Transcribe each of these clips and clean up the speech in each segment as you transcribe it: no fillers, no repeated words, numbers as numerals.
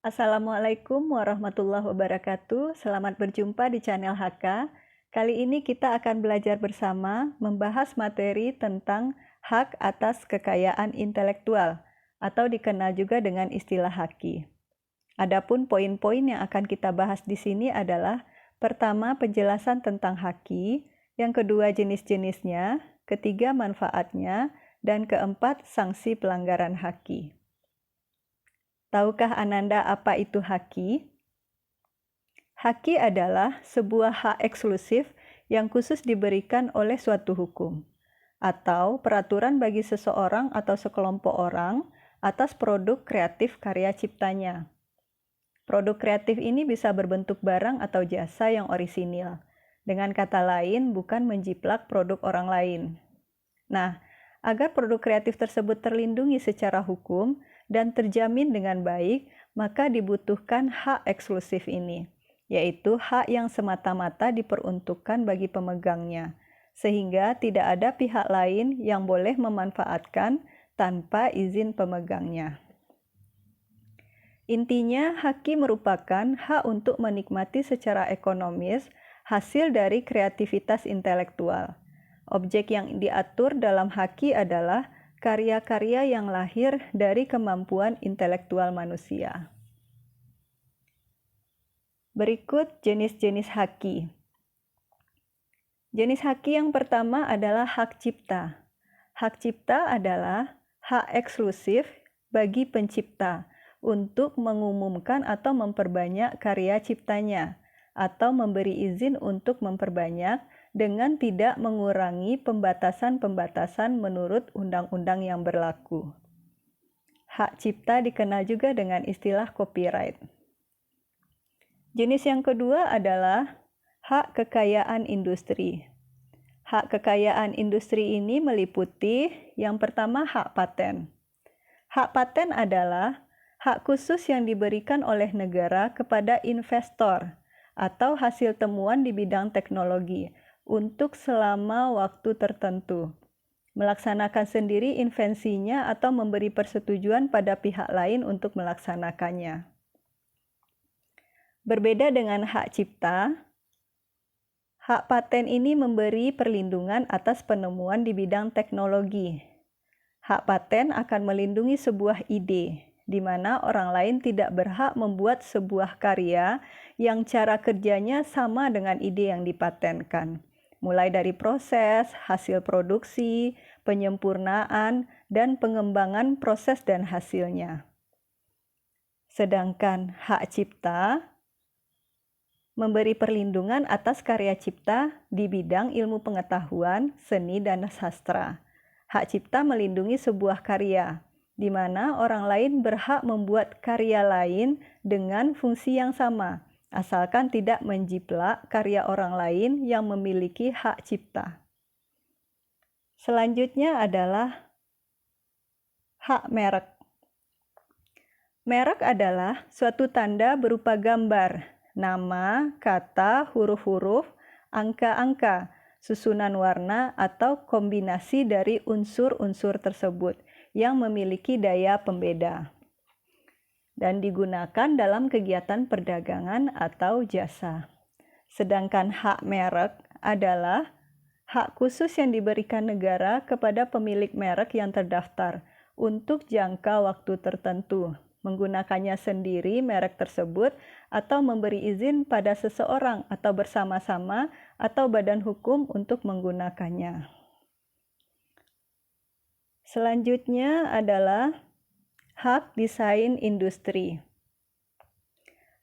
Assalamualaikum warahmatullahi wabarakatuh. Selamat berjumpa di channel HK. Kali ini kita akan belajar bersama membahas materi tentang hak atas kekayaan intelektual atau dikenal juga dengan istilah haki. Adapun poin-poin yang akan kita bahas di sini adalah pertama, penjelasan tentang haki, yang kedua, jenis-jenisnya, ketiga, manfaatnya, dan keempat, sanksi pelanggaran haki. Tahukah Ananda apa itu haki? Haki adalah sebuah hak eksklusif yang khusus diberikan oleh suatu hukum atau peraturan bagi seseorang atau sekelompok orang atas produk kreatif karya ciptanya. Produk kreatif ini bisa berbentuk barang atau jasa yang orisinil. Dengan kata lain, bukan menjiplak produk orang lain. Nah, agar produk kreatif tersebut terlindungi secara hukum dan terjamin dengan baik, maka dibutuhkan hak eksklusif ini, yaitu hak yang semata-mata diperuntukkan bagi pemegangnya, sehingga tidak ada pihak lain yang boleh memanfaatkan tanpa izin pemegangnya. Intinya, haki merupakan hak untuk menikmati secara ekonomis hasil dari kreativitas intelektual. Objek yang diatur dalam haki adalah karya-karya yang lahir dari kemampuan intelektual manusia. Berikut jenis-jenis haki. Jenis haki yang pertama adalah hak cipta. Hak cipta adalah hak eksklusif bagi pencipta untuk mengumumkan atau memperbanyak karya ciptanya, atau memberi izin untuk memperbanyak dengan tidak mengurangi pembatasan-pembatasan menurut undang-undang yang berlaku. Hak cipta dikenal juga dengan istilah copyright. Jenis yang kedua adalah hak kekayaan industri. Hak kekayaan industri ini meliputi yang pertama hak paten. Hak paten adalah hak khusus yang diberikan oleh negara kepada investor atau hasil temuan di bidang teknologi untuk selama waktu tertentu, melaksanakan sendiri invensinya atau memberi persetujuan pada pihak lain untuk melaksanakannya. Berbeda dengan hak cipta, hak paten ini memberi perlindungan atas penemuan di bidang teknologi. Hak paten akan melindungi sebuah ide, di mana orang lain tidak berhak membuat sebuah karya yang cara kerjanya sama dengan ide yang dipatenkan, mulai dari proses, hasil produksi, penyempurnaan, dan pengembangan proses dan hasilnya. Sedangkan hak cipta memberi perlindungan atas karya cipta di bidang ilmu pengetahuan, seni, dan sastra. Hak cipta melindungi sebuah karya, di mana orang lain berhak membuat karya lain dengan fungsi yang sama, asalkan tidak menjiplak karya orang lain yang memiliki hak cipta. Selanjutnya adalah hak merek. Merek adalah suatu tanda berupa gambar, nama, kata, huruf-huruf, angka-angka, susunan warna, atau kombinasi dari unsur-unsur tersebut yang memiliki daya pembeda dan digunakan dalam kegiatan perdagangan atau jasa. Sedangkan hak merek adalah hak khusus yang diberikan negara kepada pemilik merek yang terdaftar untuk jangka waktu tertentu, menggunakannya sendiri merek tersebut atau memberi izin pada seseorang atau bersama-sama atau badan hukum untuk menggunakannya. Selanjutnya adalah hak desain industri.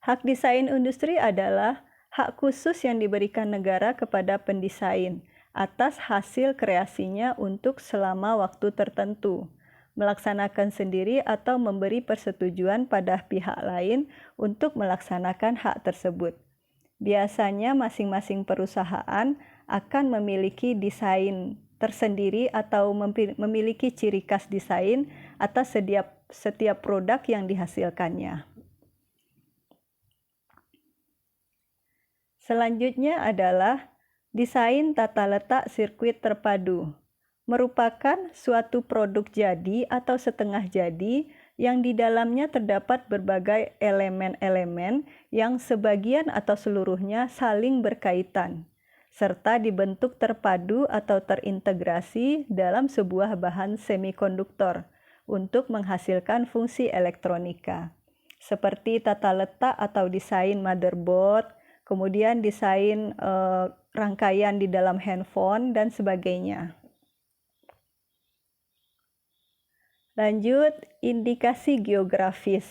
Hak desain industri adalah hak khusus yang diberikan negara kepada pendesain atas hasil kreasinya untuk selama waktu tertentu, melaksanakan sendiri atau memberi persetujuan pada pihak lain untuk melaksanakan hak tersebut. Biasanya masing-masing perusahaan akan memiliki desain tersendiri atau memiliki ciri khas desain atas setiap produk yang dihasilkannya. Selanjutnya adalah desain tata letak sirkuit terpadu. Merupakan suatu produk jadi atau setengah jadi yang di dalamnya terdapat berbagai elemen-elemen yang sebagian atau seluruhnya saling berkaitan, serta dibentuk terpadu atau terintegrasi dalam sebuah bahan semikonduktor untuk menghasilkan fungsi elektronika, seperti tata letak atau desain motherboard, kemudian desain rangkaian di dalam handphone, dan sebagainya. Lanjut, indikasi geografis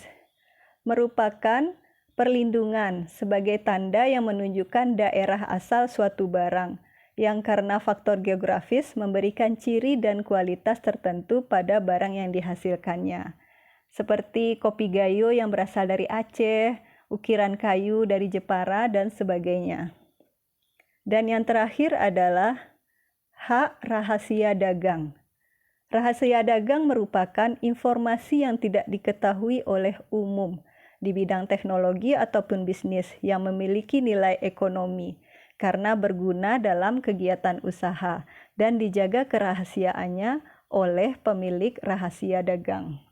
merupakan perlindungan sebagai tanda yang menunjukkan daerah asal suatu barang, yang karena faktor geografis memberikan ciri dan kualitas tertentu pada barang yang dihasilkannya. Seperti kopi gayo yang berasal dari Aceh, ukiran kayu dari Jepara, dan sebagainya. Dan yang terakhir adalah hak rahasia dagang. Rahasia dagang merupakan informasi yang tidak diketahui oleh umum di bidang teknologi ataupun bisnis yang memiliki nilai ekonomi karena berguna dalam kegiatan usaha dan dijaga kerahasiaannya oleh pemilik rahasia dagang.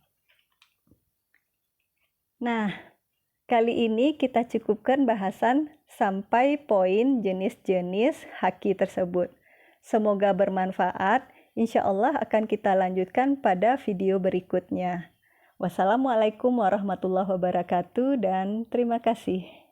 Nah, kali ini kita cukupkan bahasan sampai poin jenis-jenis haki tersebut. Semoga bermanfaat. Insya Allah akan kita lanjutkan pada video berikutnya. Wassalamualaikum warahmatullahi wabarakatuh dan terima kasih.